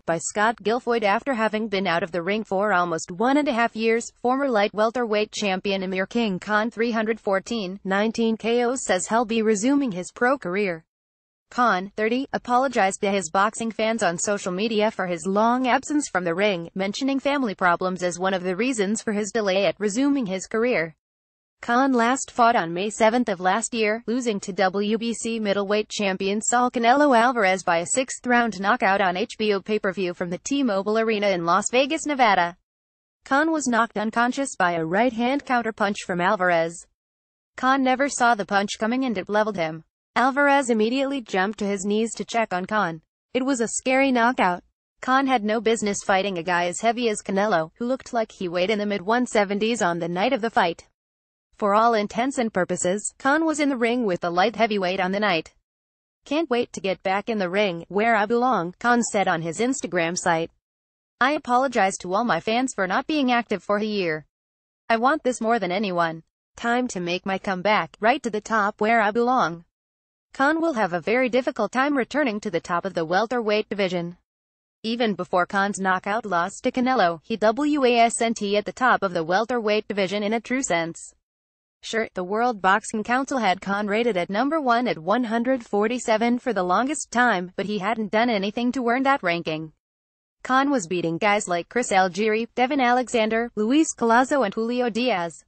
by Scott Gilfoid after having been out of the ring for almost 1.5 years. Former light welterweight champion Amir King Khan 314-19 KOs says he'll be resuming his pro career. Khan, 30, apologized to his boxing fans on social media for his long absence from the ring, mentioning family problems as one of the reasons for his delay at resuming his career. Khan last fought on May 7 of last year, losing to WBC middleweight champion Saul Canelo Alvarez by a 6th-round knockout on HBO pay-per-view from the T-Mobile Arena in Las Vegas, Nevada. Khan was knocked unconscious by a right-hand counterpunch from Alvarez. Khan never saw the punch coming and it leveled him. Alvarez immediately jumped to his knees to check on Khan. It was a scary knockout. Khan had no business fighting a guy as heavy as Canelo, who looked like he weighed in the mid-170s on the night of the fight. For all intents and purposes, Khan was in the ring with the light heavyweight on the night. "Can't wait to get back in the ring, where I belong," Khan said on his Instagram site. "I apologize to all my fans for not being active for a year. I want this more than anyone. Time to make my comeback, right to the top where I belong." Khan will have a very difficult time returning to the top of the welterweight division. Even before Khan's knockout loss to Canelo, he wasn't at the top of the welterweight division in a true sense. Sure, the World Boxing Council had Khan rated at number 1 at 147 for the longest time, but he hadn't done anything to earn that ranking. Khan was beating guys like Chris Algieri, Devin Alexander, Luis Collazo and Julio Diaz.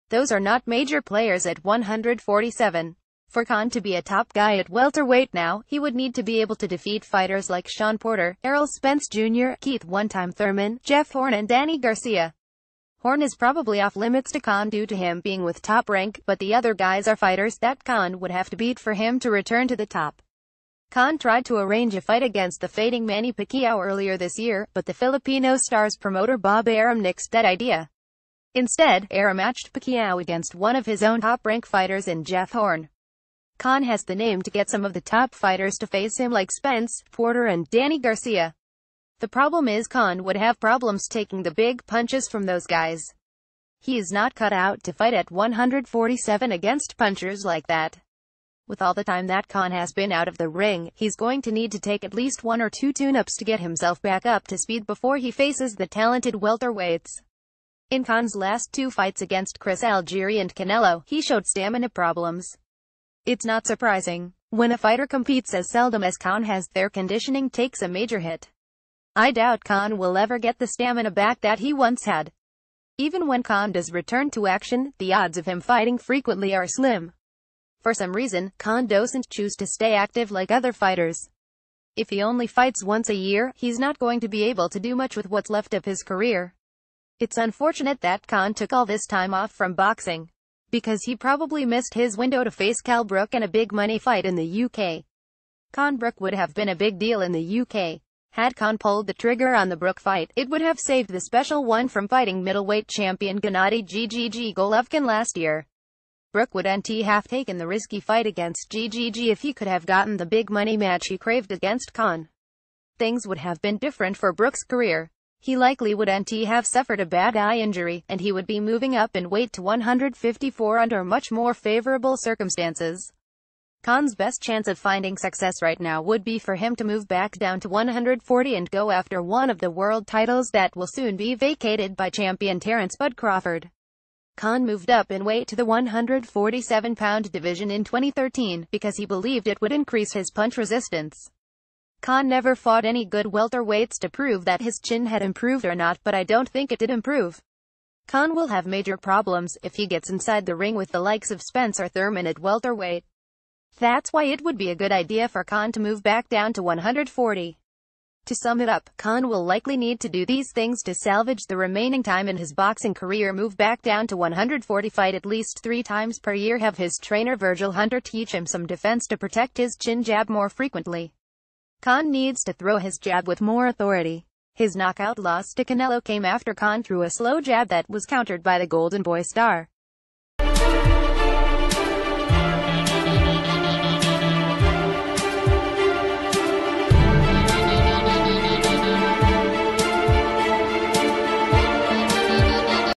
Those are not major players at 147. For Khan to be a top guy at welterweight now, he would need to be able to defeat fighters like Sean Porter, Errol Spence Jr., Keith "One-Time" Thurman, Jeff Horn and Danny Garcia. Horn is probably off limits to Khan due to him being with Top Rank, but the other guys are fighters that Khan would have to beat for him to return to the top. Khan tried to arrange a fight against the fading Manny Pacquiao earlier this year, but the Filipino star's promoter Bob Arum nixed that idea. Instead, Arum matched Pacquiao against one of his own top-rank fighters in Jeff Horn. Khan has the name to get some of the top fighters to face him like Spence, Porter and Danny Garcia. The problem is Khan would have problems taking the big punches from those guys. He is not cut out to fight at 147 against punchers like that. With all the time that Khan has been out of the ring, he's going to need to take at least 1 or 2 tune-ups to get himself back up to speed before he faces the talented welterweights. In Khan's last 2 fights against Chris Algieri and Canelo, he showed stamina problems. It's not surprising. When a fighter competes as seldom as Khan has, their conditioning takes a major hit. I doubt Khan will ever get the stamina back that he once had. Even when Khan does return to action, the odds of him fighting frequently are slim. For some reason, Khan doesn't choose to stay active like other fighters. If he only fights once a year, he's not going to be able to do much with what's left of his career. It's unfortunate that Khan took all this time off from boxing, because he probably missed his window to face Cal Brook in a big money fight in the UK. Khan Brook would have been a big deal in the UK. Had Khan pulled the trigger on the Brook fight, it would have saved the special one from fighting middleweight champion Gennady Golovkin last year. Brook wouldn't have taken the risky fight against GGG if he could have gotten the big money match he craved against Khan. Things would have been different for Brook's career. He likely wouldn't have suffered a bad eye injury, and he would be moving up in weight to 154 under much more favorable circumstances. Khan's best chance of finding success right now would be for him to move back down to 140 and go after one of the world titles that will soon be vacated by champion Terence "Bud" Crawford. Khan moved up in weight to the 147-pound division in 2013 because he believed it would increase his punch resistance. Khan never fought any good welterweights to prove that his chin had improved or not, but I don't think it did improve. Khan will have major problems if he gets inside the ring with the likes of Spence or Thurman at welterweight. That's why it would be a good idea for Khan to move back down to 140. To sum it up, Khan will likely need to do these things to salvage the remaining time in his boxing career: move back down to 140, fight at least 3 times per year, have his trainer Virgil Hunter teach him some defense to protect his chin, jab more frequently. Khan needs to throw his jab with more authority. His knockout loss to Canelo came after Khan threw a slow jab that was countered by the Golden Boy star.